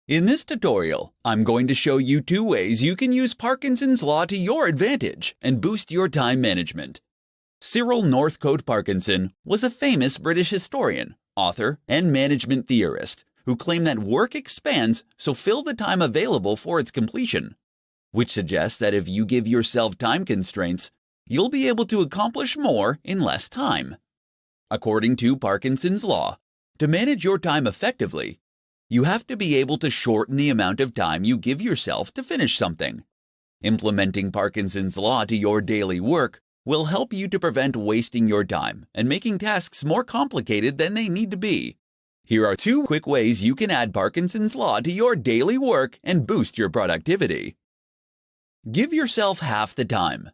In this tutorial, I'm going to show you 2 ways you can use Parkinson's law to your advantage and boost your time management. Cyril Northcote Parkinson was a famous British historian, author, and management theorist who claimed that work expands, so fill the time available for its completion, which suggests that if you give yourself time constraints, you'll be able to accomplish more in less time. According to Parkinson's law, to manage your time effectively, you have to be able to shorten the amount of time you give yourself to finish something. Implementing Parkinson's law to your daily work will help you to prevent wasting your time and making tasks more complicated than they need to be. Here are 2 quick ways you can add Parkinson's law to your daily work and boost your productivity. Give yourself half the time.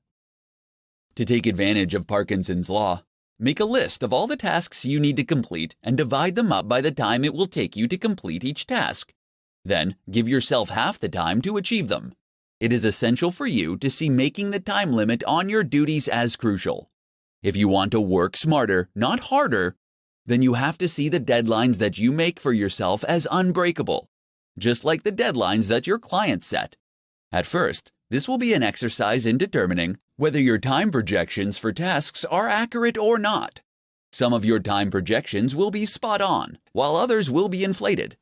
To take advantage of Parkinson's law, make a list of all the tasks you need to complete and divide them up by the time it will take you to complete each task. Then, give yourself half the time to achieve them. It is essential for you to see making the time limit on your duties as crucial. If you want to work smarter, not harder, then you have to see the deadlines that you make for yourself as unbreakable, just like the deadlines that your clients set. At first, this will be an exercise in determining whether your time projections for tasks are accurate or not. Some of your time projections will be spot on, while others will be inflated.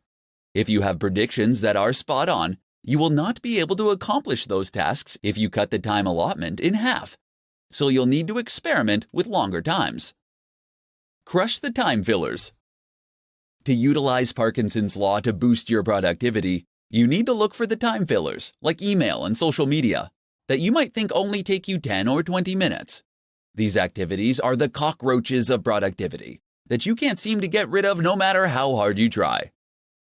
If you have predictions that are spot on, you will not be able to accomplish those tasks if you cut the time allotment in half, so you'll need to experiment with longer times. Crush the time fillers. To utilize Parkinson's law to boost your productivity, you need to look for the time fillers, like email and social media, that you might think only take you 10 or 20 minutes. These activities are the cockroaches of productivity that you can't seem to get rid of no matter how hard you try.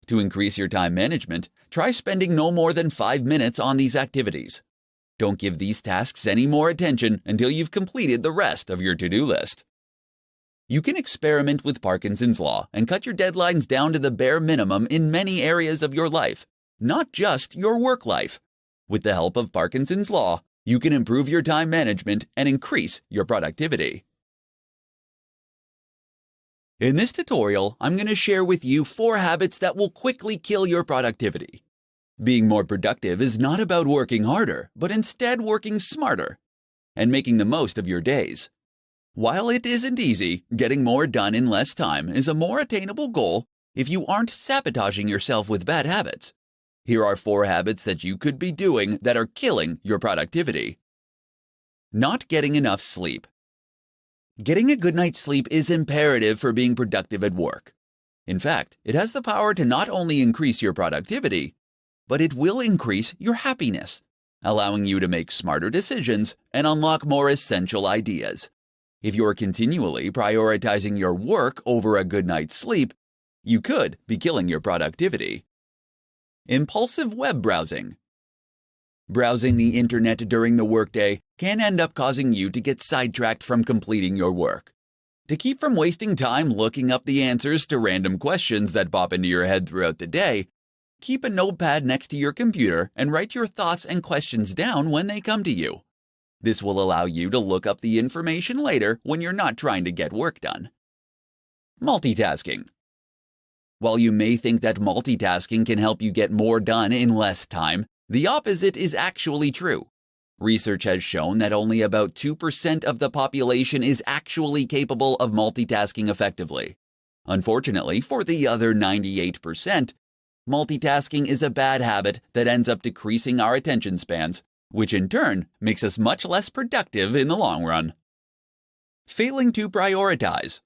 To increase your time management, try spending no more than 5 minutes on these activities. Don't give these tasks any more attention until you've completed the rest of your to-do list. You can experiment with Parkinson's law and cut your deadlines down to the bare minimum in many areas of your life, not just your work life. With the help of Parkinson's law, you can improve your time management and increase your productivity. In this tutorial, I'm going to share with you 4 habits that will quickly kill your productivity. Being more productive is not about working harder, but instead working smarter and making the most of your days. While it isn't easy, getting more done in less time is a more attainable goal if you aren't sabotaging yourself with bad habits. Here are 4 habits that you could be doing that are killing your productivity. Not getting enough sleep. Getting a good night's sleep is imperative for being productive at work. In fact, it has the power to not only increase your productivity, but it will increase your happiness, allowing you to make smarter decisions and unlock more essential ideas. If you're continually prioritizing your work over a good night's sleep, you could be killing your productivity. Impulsive web browsing. Browsing the internet during the workday can end up causing you to get sidetracked from completing your work. To keep from wasting time looking up the answers to random questions that pop into your head throughout the day, keep a notepad next to your computer and write your thoughts and questions down when they come to you. This will allow you to look up the information later when you're not trying to get work done. Multitasking. While you may think that multitasking can help you get more done in less time, the opposite is actually true. Research has shown that only about 2% of the population is actually capable of multitasking effectively. Unfortunately, for the other 98%, multitasking is a bad habit that ends up decreasing our attention spans, which in turn makes us much less productive in the long run. Failing to prioritize.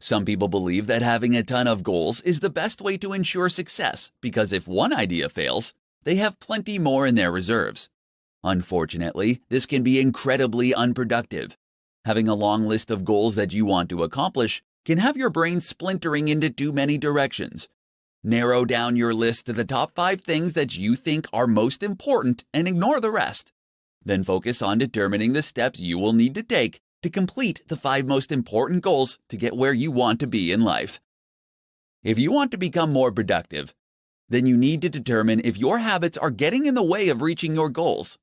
Some people believe that having a ton of goals is the best way to ensure success because if one idea fails, they have plenty more in their reserves. Unfortunately, this can be incredibly unproductive. Having a long list of goals that you want to accomplish can have your brain splintering into too many directions. Narrow down your list to the top 5 things that you think are most important and ignore the rest. Then focus on determining the steps you will need to take to complete the 5 most important goals to get where you want to be in life. If you want to become more productive, then you need to determine if your habits are getting in the way of reaching your goals.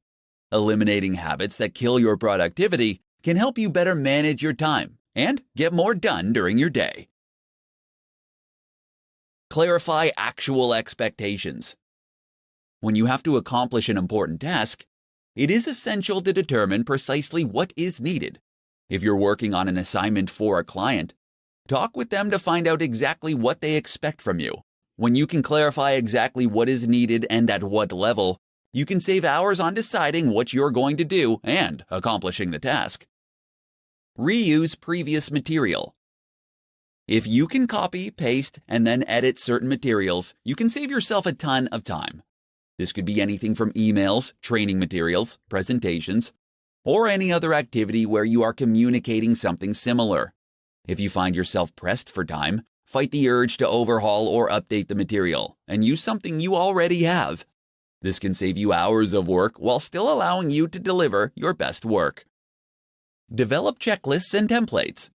Eliminating habits that kill your productivity can help you better manage your time and get more done during your day. Clarify actual expectations. When you have to accomplish an important task, it is essential to determine precisely what is needed. If you're working on an assignment for a client, talk with them to find out exactly what they expect from you. When you can clarify exactly what is needed and at what level, you can save hours on deciding what you're going to do and accomplishing the task. Reuse previous material. If you can copy, paste, and then edit certain materials, you can save yourself a ton of time. This could be anything from emails, training materials, presentations, or any other activity where you are communicating something similar. If you find yourself pressed for time, fight the urge to overhaul or update the material and use something you already have. This can save you hours of work while still allowing you to deliver your best work. Develop checklists and templates.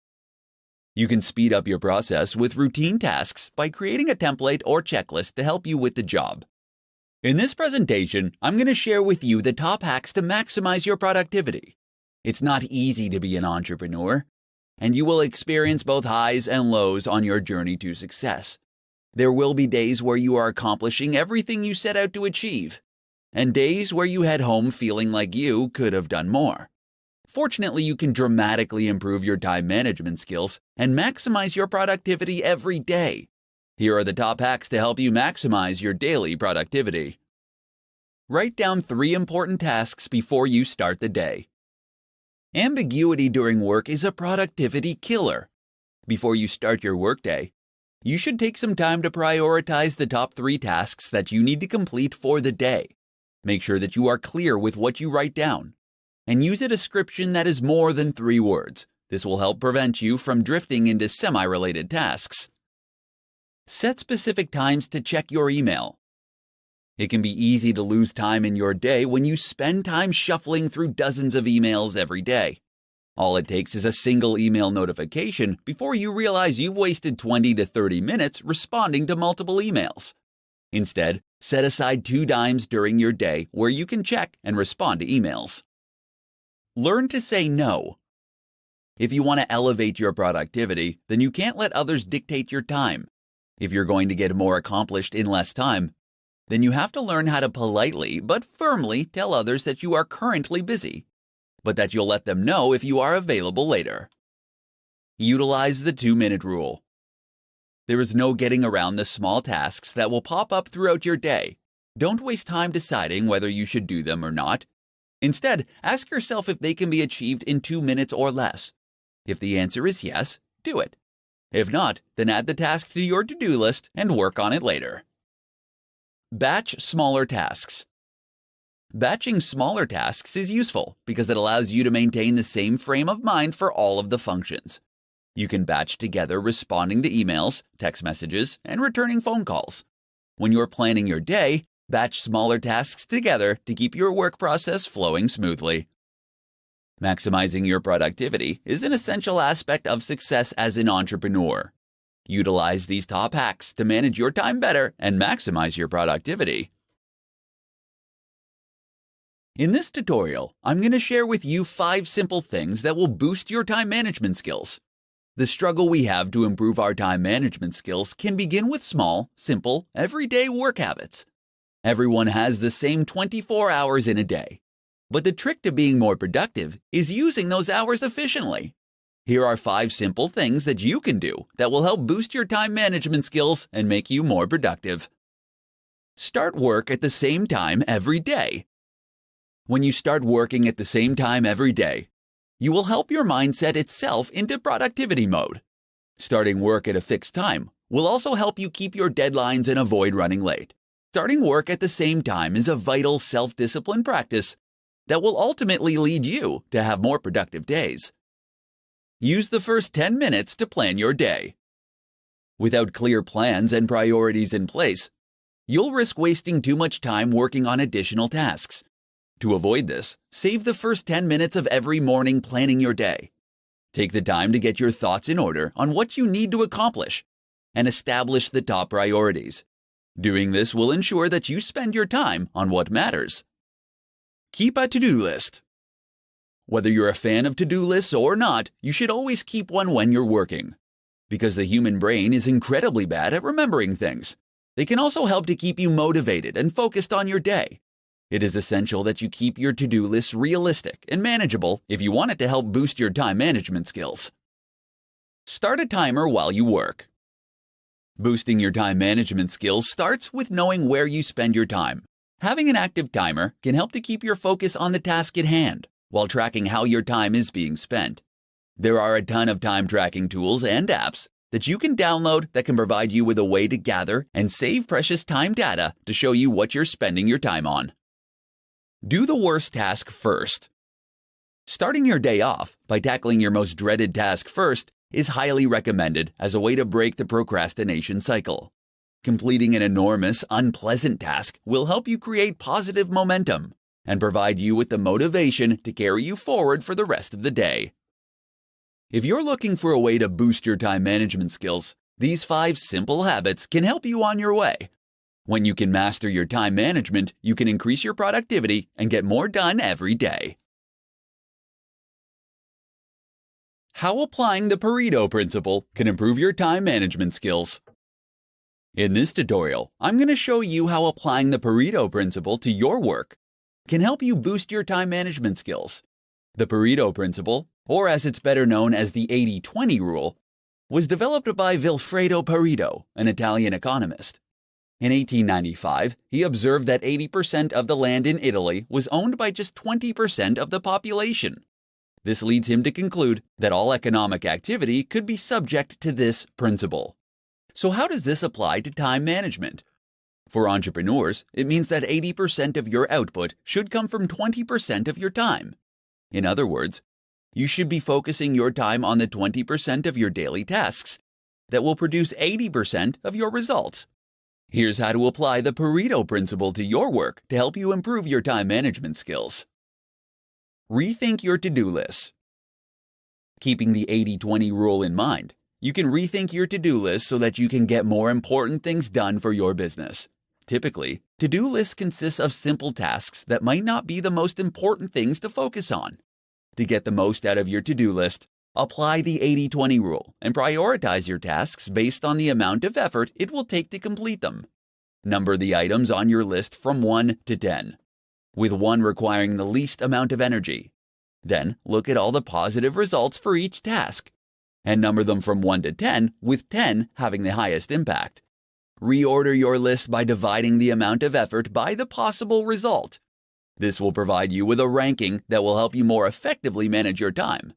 You can speed up your process with routine tasks by creating a template or checklist to help you with the job. In this presentation, I'm going to share with you the top hacks to maximize your productivity. It's not easy to be an entrepreneur, and you will experience both highs and lows on your journey to success. There will be days where you are accomplishing everything you set out to achieve, and days where you head home feeling like you could have done more. Fortunately, you can dramatically improve your time management skills and maximize your productivity every day. Here are the top hacks to help you maximize your daily productivity. Write down 3 important tasks before you start the day. Ambiguity during work is a productivity killer. Before you start your workday, you should take some time to prioritize the top 3 tasks that you need to complete for the day. Make sure that you are clear with what you write down, and use a description that is more than 3 words. This will help prevent you from drifting into semi-related tasks. Set specific times to check your email. It can be easy to lose time in your day when you spend time shuffling through dozens of emails every day. All it takes is a single email notification before you realize you've wasted 20 to 30 minutes responding to multiple emails. Instead, set aside 2 times during your day where you can check and respond to emails. Learn to say no. If you want to elevate your productivity, then you can't let others dictate your time. If you're going to get more accomplished in less time, then you have to learn how to politely but firmly tell others that you are currently busy, but that you'll let them know if you are available later. Utilize the 2-minute rule. There is no getting around the small tasks that will pop up throughout your day. Don't waste time deciding whether you should do them or not. Instead, ask yourself if they can be achieved in 2 minutes or less. If the answer is yes, do it. If not, then add the task to your to-do list and work on it later. Batch smaller tasks. Batching smaller tasks is useful because it allows you to maintain the same frame of mind for all of the functions. You can batch together responding to emails, text messages, and returning phone calls. When you're planning your day, batch smaller tasks together to keep your work process flowing smoothly. Maximizing your productivity is an essential aspect of success as an entrepreneur. Utilize these top hacks to manage your time better and maximize your productivity. In this tutorial, I'm going to share with you 5 simple things that will boost your time management skills. The struggle we have to improve our time management skills can begin with small, simple, everyday work habits. Everyone has the same 24 hours in a day. But the trick to being more productive is using those hours efficiently. Here are 5 simple things that you can do that will help boost your time management skills and make you more productive. Start work at the same time every day. When you start working at the same time every day, you will help your mind set itself into productivity mode. Starting work at a fixed time will also help you keep your deadlines and avoid running late. Starting work at the same time is a vital self-discipline practice that will ultimately lead you to have more productive days. Use the first 10 minutes to plan your day. Without clear plans and priorities in place, you'll risk wasting too much time working on additional tasks. To avoid this, save the first 10 minutes of every morning planning your day. Take the time to get your thoughts in order on what you need to accomplish and establish the top priorities. Doing this will ensure that you spend your time on what matters. Keep a to-do list. Whether you're a fan of to-do lists or not, you should always keep one when you're working. Because the human brain is incredibly bad at remembering things. They can also help to keep you motivated and focused on your day. It is essential that you keep your to-do list realistic and manageable if you want it to help boost your time management skills. Start a timer while you work. Boosting your time management skills starts with knowing where you spend your time. Having an active timer can help to keep your focus on the task at hand while tracking how your time is being spent. There are a ton of time tracking tools and apps that you can download that can provide you with a way to gather and save precious time data to show you what you're spending your time on. Do the worst task first. Starting your day off by tackling your most dreaded task first is highly recommended as a way to break the procrastination cycle. Completing an enormous, unpleasant task will help you create positive momentum and provide you with the motivation to carry you forward for the rest of the day. If you're looking for a way to boost your time management skills, these 5 simple habits can help you on your way. When you can master your time management, you can increase your productivity and get more done every day. How applying the Pareto principle can improve your time management skills. In this tutorial, I'm going to show you how applying the Pareto principle to your work can help you boost your time management skills. The Pareto principle, or as it's better known as the 80-20 rule, was developed by Vilfredo Pareto, an Italian economist. In 1895, he observed that 80% of the land in Italy was owned by just 20% of the population. This leads him to conclude that all economic activity could be subject to this principle. So how does this apply to time management? For entrepreneurs, it means that 80% of your output should come from 20% of your time. In other words, you should be focusing your time on the 20% of your daily tasks that will produce 80% of your results. Here's how to apply the Pareto principle to your work to help you improve your time management skills. Rethink your to-do list. Keeping the 80-20 rule in mind, you can rethink your to-do list so that you can get more important things done for your business. Typically, to-do lists consist of simple tasks that might not be the most important things to focus on. To get the most out of your to-do list, apply the 80-20 rule and prioritize your tasks based on the amount of effort it will take to complete them. Number the items on your list from 1 to 10, with 1 requiring the least amount of energy. Then look at all the positive results for each task, and number them from 1 to 10, with 10 having the highest impact. Reorder your list by dividing the amount of effort by the possible result. This will provide you with a ranking that will help you more effectively manage your time.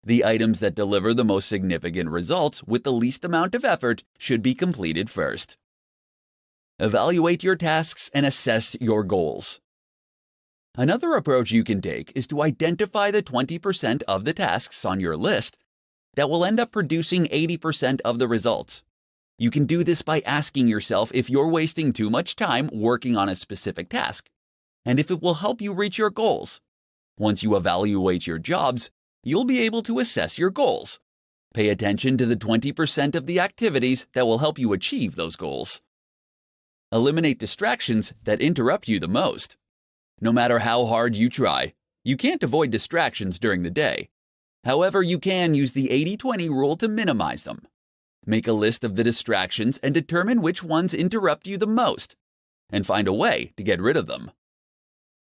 The items that deliver the most significant results with the least amount of effort should be completed first. Evaluate your tasks and assess your goals. Another approach you can take is to identify the 20% of the tasks on your list that will end up producing 80% of the results. You can do this by asking yourself if you're wasting too much time working on a specific task, and if it will help you reach your goals. Once you evaluate your jobs, you'll be able to assess your goals. Pay attention to the 20% of the activities that will help you achieve those goals. Eliminate distractions that interrupt you the most. No matter how hard you try, you can't avoid distractions during the day. However, you can use the 80-20 rule to minimize them. Make a list of the distractions and determine which ones interrupt you the most, and find a way to get rid of them.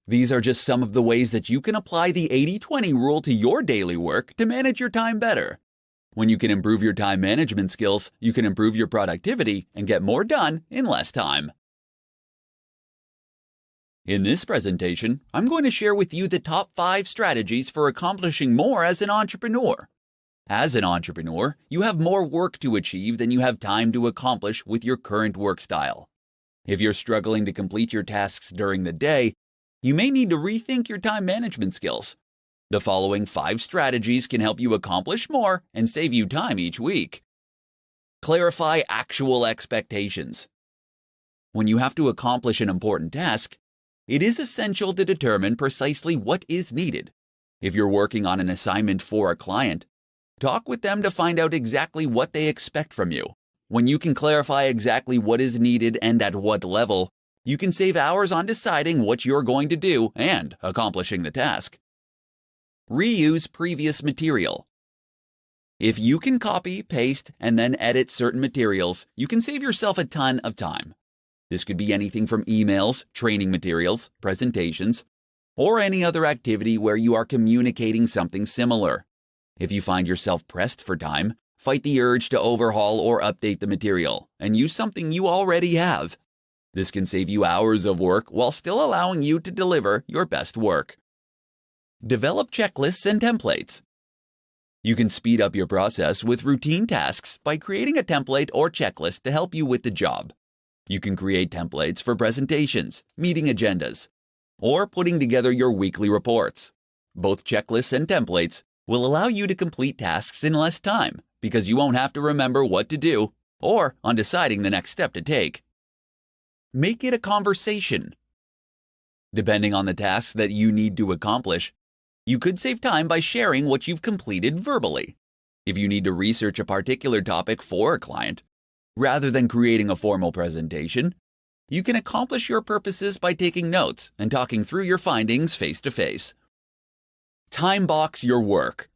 These are just some of the ways that you can apply the 80-20 rule to your daily work to manage your time better. When you can improve your time management skills, you can improve your productivity and get more done in less time. In this presentation, I'm going to share with you the top 5 strategies for accomplishing more as an entrepreneur. As an entrepreneur, you have more work to achieve than you have time to accomplish with your current work style. If you're struggling to complete your tasks during the day, you may need to rethink your time management skills. The following 5 strategies can help you accomplish more and save you time each week. Clarify actual expectations. When you have to accomplish an important task, it is essential to determine precisely what is needed. If you're working on an assignment for a client, talk with them to find out exactly what they expect from you. When you can clarify exactly what is needed and at what level, you can save hours on deciding what you're going to do and accomplishing the task. Reuse previous material. If you can copy, paste, and then edit certain materials, you can save yourself a ton of time. This could be anything from emails, training materials, presentations, or any other activity where you are communicating something similar. If you find yourself pressed for time, fight the urge to overhaul or update the material and use something you already have. This can save you hours of work while still allowing you to deliver your best work. Develop checklists and templates. You can speed up your process with routine tasks by creating a template or checklist to help you with the job. You can create templates for presentations, meeting agendas, or putting together your weekly reports. Both checklists and templates will allow you to complete tasks in less time because you won't have to remember what to do or on deciding the next step to take. Make it a conversation. Depending on the tasks that you need to accomplish, you could save time by sharing what you've completed verbally. If you need to research a particular topic for a client, rather than creating a formal presentation, you can accomplish your purposes by taking notes and talking through your findings face to face. Time box your work.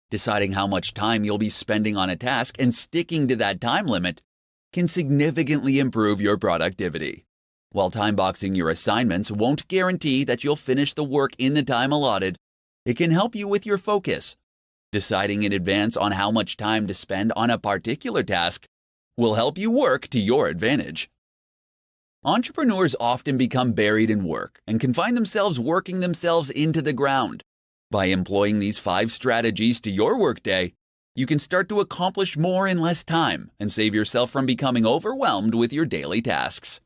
Deciding how much time you'll be spending on a task and sticking to that time limit can significantly improve your productivity. While time boxing your assignments won't guarantee that you'll finish the work in the time allotted, it can help you with your focus. Deciding in advance on how much time to spend on a particular task will help you work to your advantage. Entrepreneurs often become buried in work and can find themselves working themselves into the ground. By employing these 5 strategies to your workday, you can start to accomplish more in less time and save yourself from becoming overwhelmed with your daily tasks.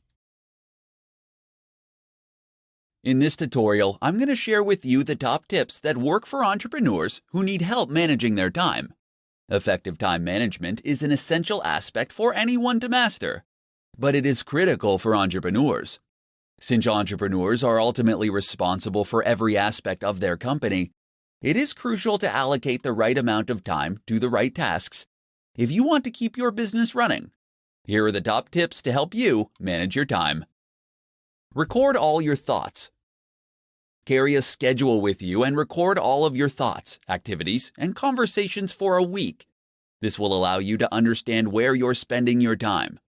In this tutorial, I'm going to share with you the top tips that work for entrepreneurs who need help managing their time. Effective time management is an essential aspect for anyone to master, but it is critical for entrepreneurs. Since entrepreneurs are ultimately responsible for every aspect of their company, it is crucial to allocate the right amount of time to the right tasks if you want to keep your business running. Here are the top tips to help you manage your time. Record all your thoughts. Carry a schedule with you and record all of your thoughts, activities, and conversations for a week. This will allow you to understand where you're spending your time.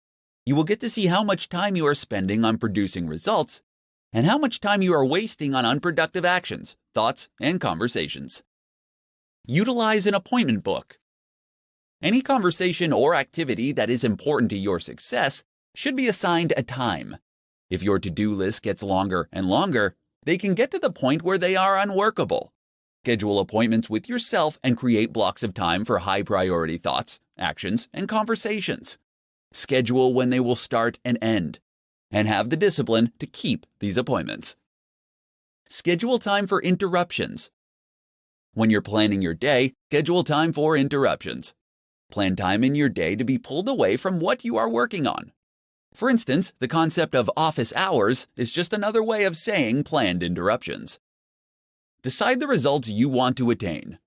You will get to see how much time you are spending on producing results and how much time you are wasting on unproductive actions, thoughts, and conversations. Utilize an appointment book. Any conversation or activity that is important to your success should be assigned a time. If your to-do list gets longer and longer, they can get to the point where they are unworkable. Schedule appointments with yourself and create blocks of time for high-priority thoughts, actions, and conversations. Schedule when they will start and end, and have the discipline to keep these appointments. Schedule time for interruptions. When you're planning your day, schedule time for interruptions. Plan time in your day to be pulled away from what you are working on. For instance, the concept of office hours is just another way of saying planned interruptions. Decide the results you want to attain.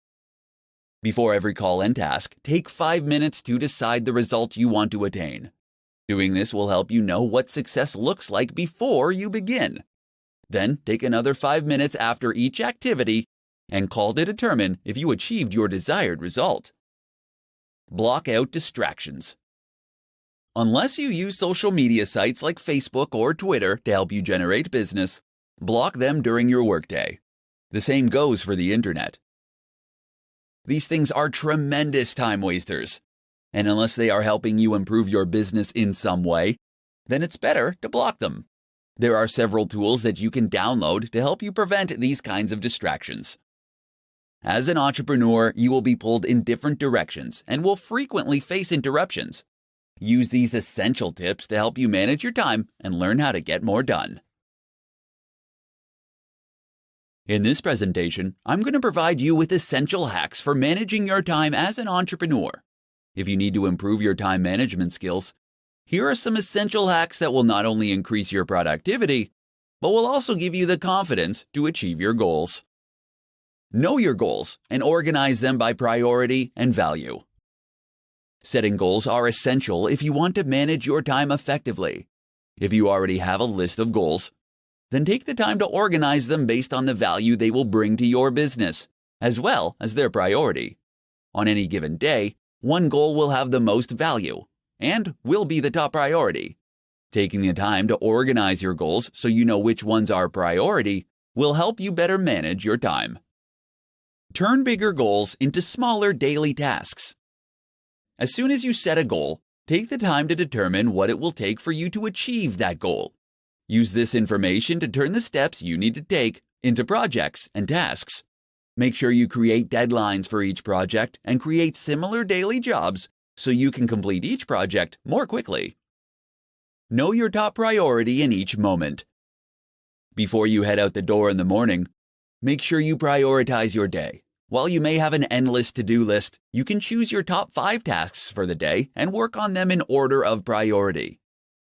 Before every call and task, take 5 minutes to decide the result you want to attain. Doing this will help you know what success looks like before you begin. Then take another 5 minutes after each activity and call to determine if you achieved your desired result. Block out distractions. Unless you use social media sites like Facebook or Twitter to help you generate business, block them during your workday. The same goes for the internet. These things are tremendous time wasters, and unless they are helping you improve your business in some way, then it's better to block them. There are several tools that you can download to help you prevent these kinds of distractions. As an entrepreneur, you will be pulled in different directions and will frequently face interruptions. Use these essential tips to help you manage your time and learn how to get more done. In this presentation, I'm going to provide you with essential hacks for managing your time as an entrepreneur. If you need to improve your time management skills, here are some essential hacks that will not only increase your productivity, but will also give you the confidence to achieve your goals. Know your goals and organize them by priority and value. Setting goals are essential if you want to manage your time effectively. If you already have a list of goals, then take the time to organize them based on the value they will bring to your business, as well as their priority. On any given day, one goal will have the most value and will be the top priority. Taking the time to organize your goals so you know which ones are priority will help you better manage your time. Turn bigger goals into smaller daily tasks. As soon as you set a goal, take the time to determine what it will take for you to achieve that goal. Use this information to turn the steps you need to take into projects and tasks. Make sure you create deadlines for each project and create similar daily jobs so you can complete each project more quickly. Know your top priority in each moment. Before you head out the door in the morning, make sure you prioritize your day. While you may have an endless to-do list, you can choose your top 5 tasks for the day and work on them in order of priority.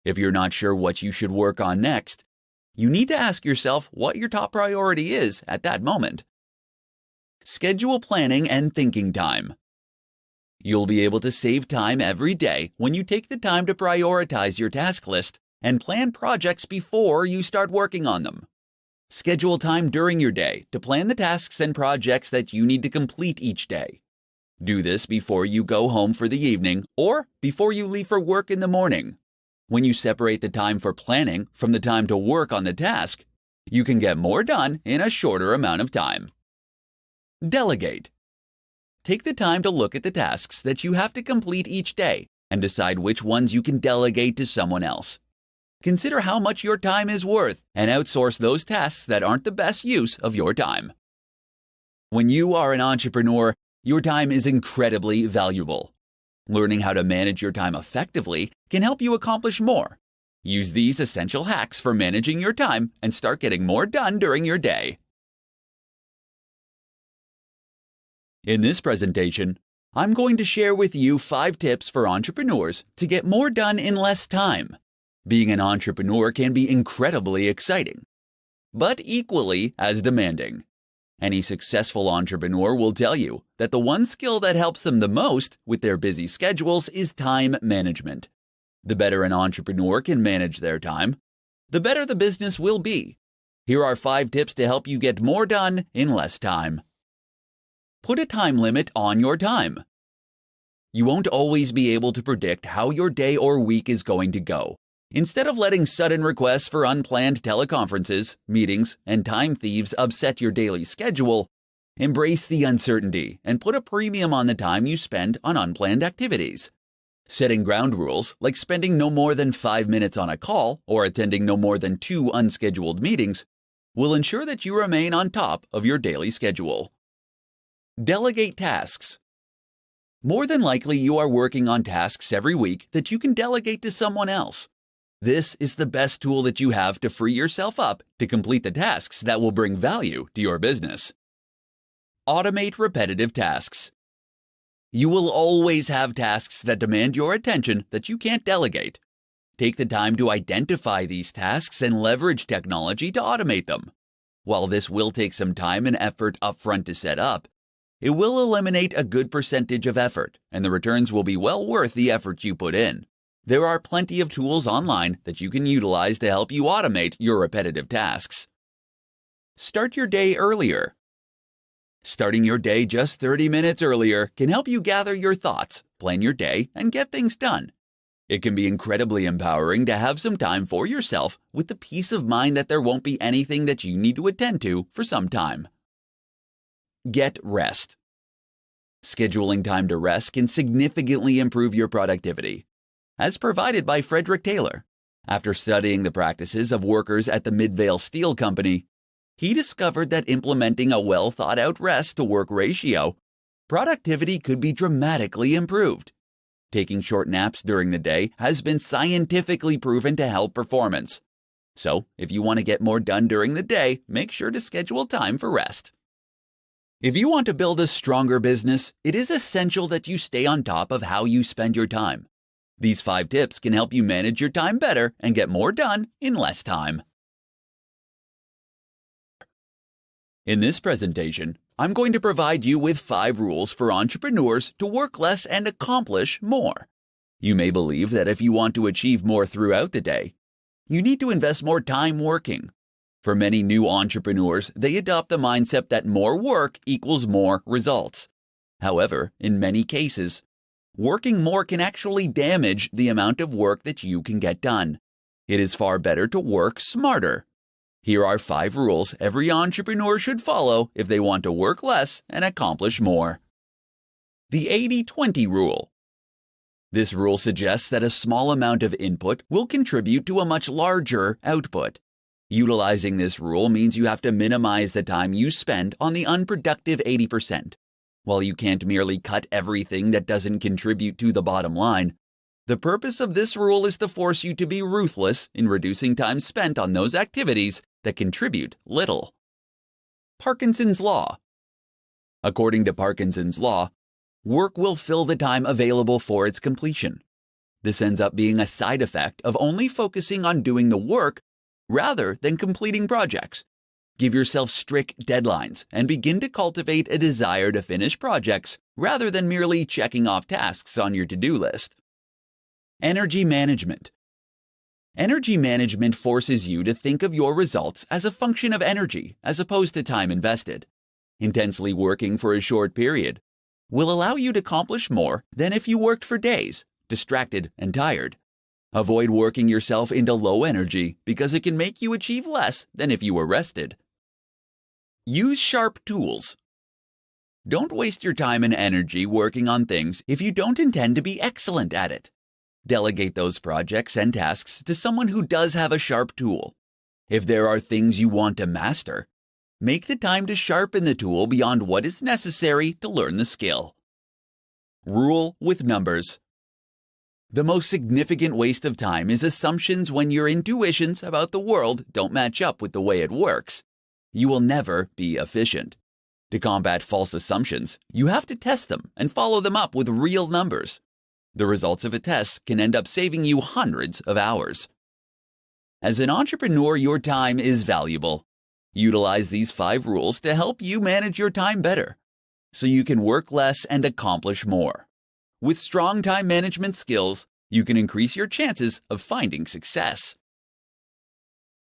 If you're not sure what you should work on next, you need to ask yourself what your top priority is at that moment. Schedule planning and thinking time. You'll be able to save time every day when you take the time to prioritize your task list and plan projects before you start working on them. Schedule time during your day to plan the tasks and projects that you need to complete each day. Do this before you go home for the evening or before you leave for work in the morning. When you separate the time for planning from the time to work on the task, you can get more done in a shorter amount of time. Delegate. Take the time to look at the tasks that you have to complete each day and decide which ones you can delegate to someone else. Consider how much your time is worth and outsource those tasks that aren't the best use of your time. When you are an entrepreneur, your time is incredibly valuable. Learning how to manage your time effectively can help you accomplish more. Use these essential hacks for managing your time and start getting more done during your day. In this presentation, I'm going to share with you 5 tips for entrepreneurs to get more done in less time. Being an entrepreneur can be incredibly exciting, but equally as demanding. Any successful entrepreneur will tell you that the one skill that helps them the most with their busy schedules is time management. The better an entrepreneur can manage their time, the better the business will be. Here are 5 tips to help you get more done in less time. Put a time limit on your time. You won't always be able to predict how your day or week is going to go. Instead of letting sudden requests for unplanned teleconferences, meetings, and time thieves upset your daily schedule, embrace the uncertainty and put a premium on the time you spend on unplanned activities. Setting ground rules, like spending no more than 5 minutes on a call or attending no more than 2 unscheduled meetings, will ensure that you remain on top of your daily schedule. Delegate tasks. More than likely, you are working on tasks every week that you can delegate to someone else. This is the best tool that you have to free yourself up to complete the tasks that will bring value to your business. Automate repetitive tasks. You will always have tasks that demand your attention that you can't delegate. Take the time to identify these tasks and leverage technology to automate them. While this will take some time and effort upfront to set up, it will eliminate a good percentage of effort, and the returns will be well worth the effort you put in. There are plenty of tools online that you can utilize to help you automate your repetitive tasks. Start your day earlier. Starting your day just 30 minutes earlier can help you gather your thoughts, plan your day, and get things done. It can be incredibly empowering to have some time for yourself with the peace of mind that there won't be anything that you need to attend to for some time. Get rest. Scheduling time to rest can significantly improve your productivity. As provided by Frederick Taylor, after studying the practices of workers at the Midvale Steel Company, he discovered that implementing a well-thought-out rest-to-work ratio, productivity could be dramatically improved. Taking short naps during the day has been scientifically proven to help performance. So, if you want to get more done during the day, make sure to schedule time for rest. If you want to build a stronger business, it is essential that you stay on top of how you spend your time. These 5 tips can help you manage your time better and get more done in less time. In this presentation, I'm going to provide you with 5 rules for entrepreneurs to work less and accomplish more. You may believe that if you want to achieve more throughout the day, you need to invest more time working. For many new entrepreneurs, they adopt the mindset that more work equals more results. However, in many cases, working more can actually damage the amount of work that you can get done. It is far better to work smarter. Here are 5 rules every entrepreneur should follow if they want to work less and accomplish more. The 80-20 rule. This rule suggests that a small amount of input will contribute to a much larger output. Utilizing this rule means you have to minimize the time you spend on the unproductive 80%. While you can't merely cut everything that doesn't contribute to the bottom line, the purpose of this rule is to force you to be ruthless in reducing time spent on those activities that contribute little. Parkinson's Law. According to Parkinson's Law, work will fill the time available for its completion. This ends up being a side effect of only focusing on doing the work rather than completing projects. Give yourself strict deadlines and begin to cultivate a desire to finish projects rather than merely checking off tasks on your to-do list. Energy management. Energy management forces you to think of your results as a function of energy as opposed to time invested. Intensely working for a short period will allow you to accomplish more than if you worked for days, distracted and tired. Avoid working yourself into low energy because it can make you achieve less than if you were rested. Use sharp tools. Don't waste your time and energy working on things if you don't intend to be excellent at it. Delegate those projects and tasks to someone who does have a sharp tool. If there are things you want to master, make the time to sharpen the tool beyond what is necessary to learn the skill. Rule with numbers. The most significant waste of time is assumptions when your intuitions about the world don't match up with the way it works. You will never be efficient. To combat false assumptions, you have to test them and follow them up with real numbers. The results of a test can end up saving you hundreds of hours. As an entrepreneur, your time is valuable. Utilize these 5 rules to help you manage your time better, so you can work less and accomplish more. With strong time management skills, you can increase your chances of finding success.